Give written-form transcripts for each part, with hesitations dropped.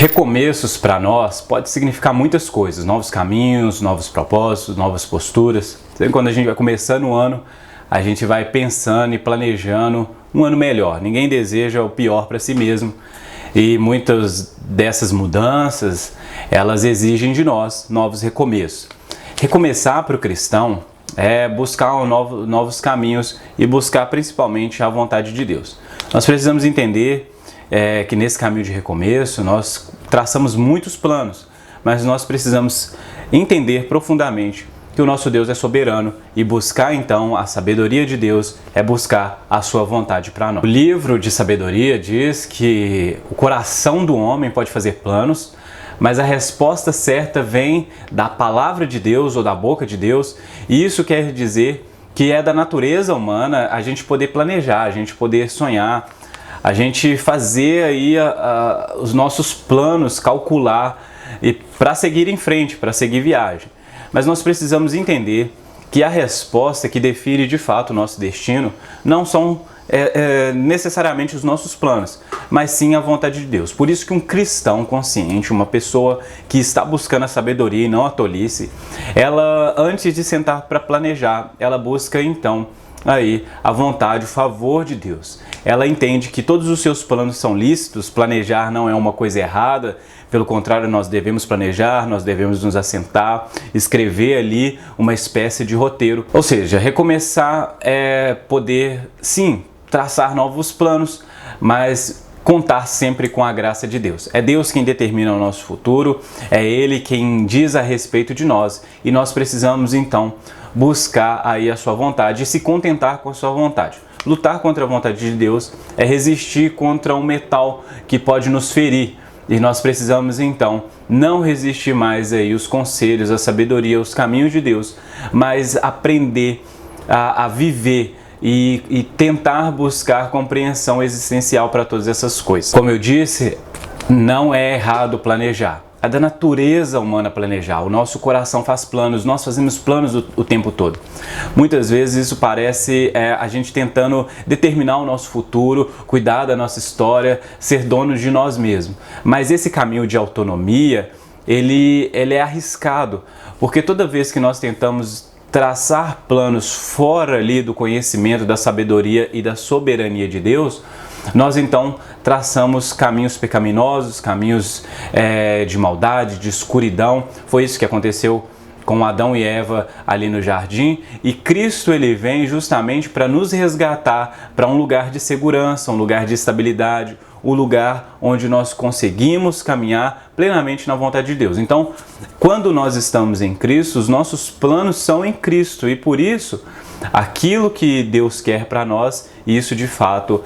Recomeços para nós pode significar muitas coisas, novos caminhos, novos propósitos, novas posturas. Quando a gente vai começando o ano, a gente vai pensando e planejando um ano melhor. Ninguém deseja o pior para si mesmo e muitas dessas mudanças, elas exigem de nós novos recomeços. Recomeçar para o cristão é buscar novos caminhos e buscar principalmente a vontade de Deus. Nós precisamos entender que nesse caminho de recomeço nós traçamos muitos planos, mas nós precisamos entender profundamente que o nosso Deus é soberano e buscar então a sabedoria de Deus é buscar a sua vontade para nós. O livro de sabedoria diz que o coração do homem pode fazer planos, mas a resposta certa vem da palavra de Deus ou da boca de Deus, e isso quer dizer que é da natureza humana a gente poder planejar, a gente poder sonhar, a gente fazer aí os nossos planos, calcular e para seguir em frente, para seguir viagem. Mas nós precisamos entender que a resposta que define de fato o nosso destino não são necessariamente os nossos planos, mas sim a vontade de Deus. Por isso que um cristão consciente, uma pessoa que está buscando a sabedoria e não a tolice, ela antes de sentar para planejar, ela busca então aí a vontade, o favor de Deus. Ela entende que todos os seus planos são lícitos, planejar não é uma coisa errada, pelo contrário, nós devemos planejar, nós devemos nos assentar, escrever ali uma espécie de roteiro. Ou seja, recomeçar é poder, sim, traçar novos planos, mas contar sempre com a graça de Deus. É Deus quem determina o nosso futuro, é Ele quem diz a respeito de nós e nós precisamos então buscar aí a sua vontade e se contentar com a sua vontade. Lutar contra a vontade de Deus é resistir contra um metal que pode nos ferir. E nós precisamos então não resistir mais aí os conselhos, a sabedoria, os caminhos de Deus, mas aprender a viver e tentar buscar compreensão existencial para todas essas coisas. Como eu disse, não é errado planejar. É da natureza humana planejar. O nosso coração faz planos, nós fazemos planos o tempo todo. Muitas vezes isso parece a gente tentando determinar o nosso futuro, cuidar da nossa história, ser donos de nós mesmos. Mas esse caminho de autonomia, ele é arriscado, porque toda vez que nós tentamos traçar planos fora ali do conhecimento, da sabedoria e da soberania de Deus, nós então traçamos caminhos pecaminosos, caminhos de maldade, de escuridão. Foi isso que aconteceu com Adão e Eva ali no jardim, e Cristo ele vem justamente para nos resgatar para um lugar de segurança, um lugar de estabilidade, um lugar onde nós conseguimos caminhar plenamente na vontade de Deus. Então, quando nós estamos em Cristo, os nossos planos são em Cristo e por isso aquilo que Deus quer para nós, isso de fato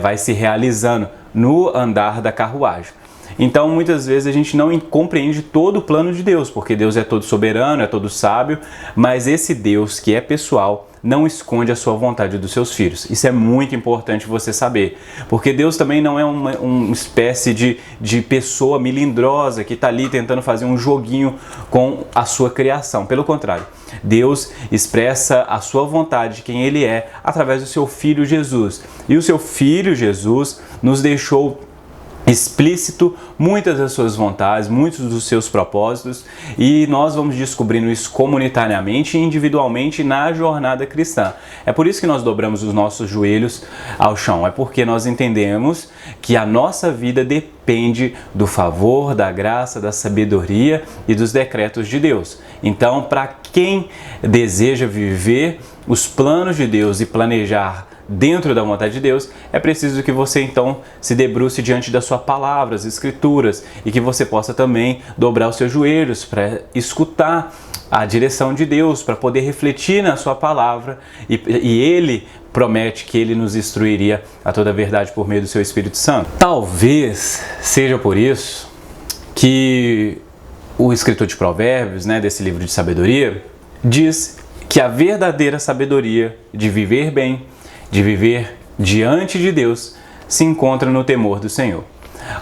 vai se realizando no andar da carruagem. Então muitas vezes a gente não compreende todo o plano de Deus, porque Deus é todo soberano, é todo sábio, mas esse Deus que é pessoal não esconde a sua vontade dos seus filhos. Isso é muito importante você saber, porque Deus também não é uma espécie de pessoa melindrosa que está ali tentando fazer um joguinho com a sua criação. Pelo contrário, Deus expressa a sua vontade de quem Ele é através do seu Filho Jesus. E o seu Filho Jesus nos deixou explícito muitas das suas vontades, muitos dos seus propósitos, e nós vamos descobrindo isso comunitariamente e individualmente na jornada cristã. É por isso que nós dobramos os nossos joelhos ao chão, é porque nós entendemos que a nossa vida depende do favor, da graça, da sabedoria e dos decretos de Deus. Então, para quem deseja viver os planos de Deus e planejar dentro da vontade de Deus, é preciso que você então se debruce diante da sua palavra, as escrituras, e que você possa também dobrar os seus joelhos para escutar a direção de Deus, para poder refletir na sua palavra, e Ele promete que Ele nos instruiria a toda a verdade por meio do seu Espírito Santo. Talvez seja por isso que o escritor de Provérbios, desse livro de sabedoria, diz que a verdadeira sabedoria de viver bem, de viver diante de Deus, se encontra no temor do Senhor.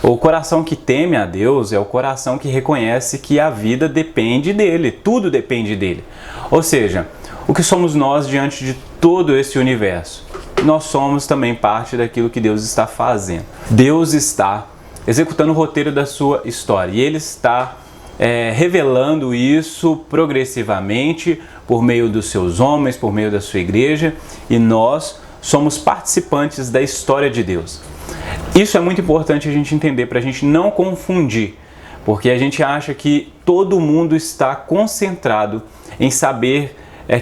O coração que teme a Deus é o coração que reconhece que a vida depende dele, tudo depende dele. Ou seja, o que somos nós diante de todo esse universo? Nós somos também parte daquilo que Deus está fazendo. Deus está executando o roteiro da sua história. E Ele está revelando isso progressivamente por meio dos seus homens, por meio da sua igreja, e nós somos participantes da história de Deus. Isso é muito importante a gente entender, para a gente não confundir, porque a gente acha que todo mundo está concentrado em saber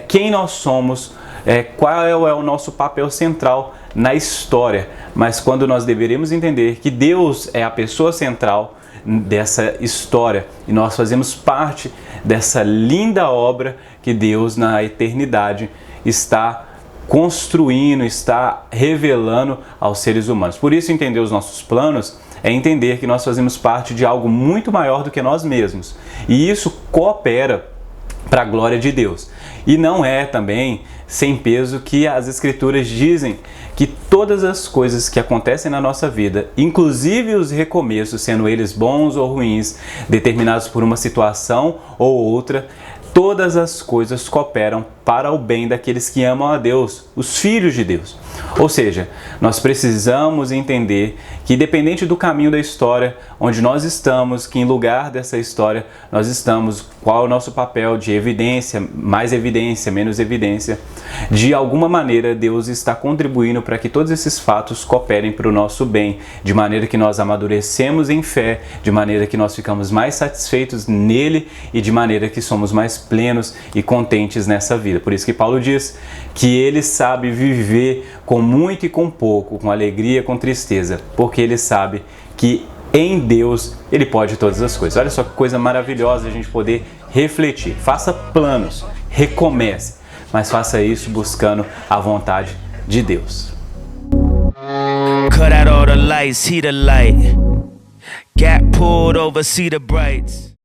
quem nós somos, qual é o nosso papel central na história, mas quando nós deveríamos entender que Deus é a pessoa central dessa história e nós fazemos parte dessa linda obra que Deus na eternidade está construindo, está revelando aos seres humanos. Por isso, entender os nossos planos é entender que nós fazemos parte de algo muito maior do que nós mesmos, e isso coopera para a glória de Deus. E não é também sem peso que as Escrituras dizem que todas as coisas que acontecem na nossa vida, inclusive os recomeços, sendo eles bons ou ruins, determinados por uma situação ou outra, todas as coisas cooperam para o bem daqueles que amam a Deus, os filhos de Deus. Ou seja, nós precisamos entender que, independente do caminho da história, onde nós estamos, que em lugar dessa história nós estamos, qual é o nosso papel de evidência, mais evidência, menos evidência, de alguma maneira Deus está contribuindo para que todos esses fatos cooperem para o nosso bem, de maneira que nós amadurecemos em fé, de maneira que nós ficamos mais satisfeitos nele e de maneira que somos mais plenos e contentes nessa vida. Por isso que Paulo diz que ele sabe viver com muito e com pouco, com alegria, com tristeza, porque ele sabe que em Deus ele pode todas as coisas. Olha só que coisa maravilhosa a gente poder refletir. Faça planos, recomece, mas faça isso buscando a vontade de Deus. Cut out all the lights, see the light. Got pulled over, see the brights.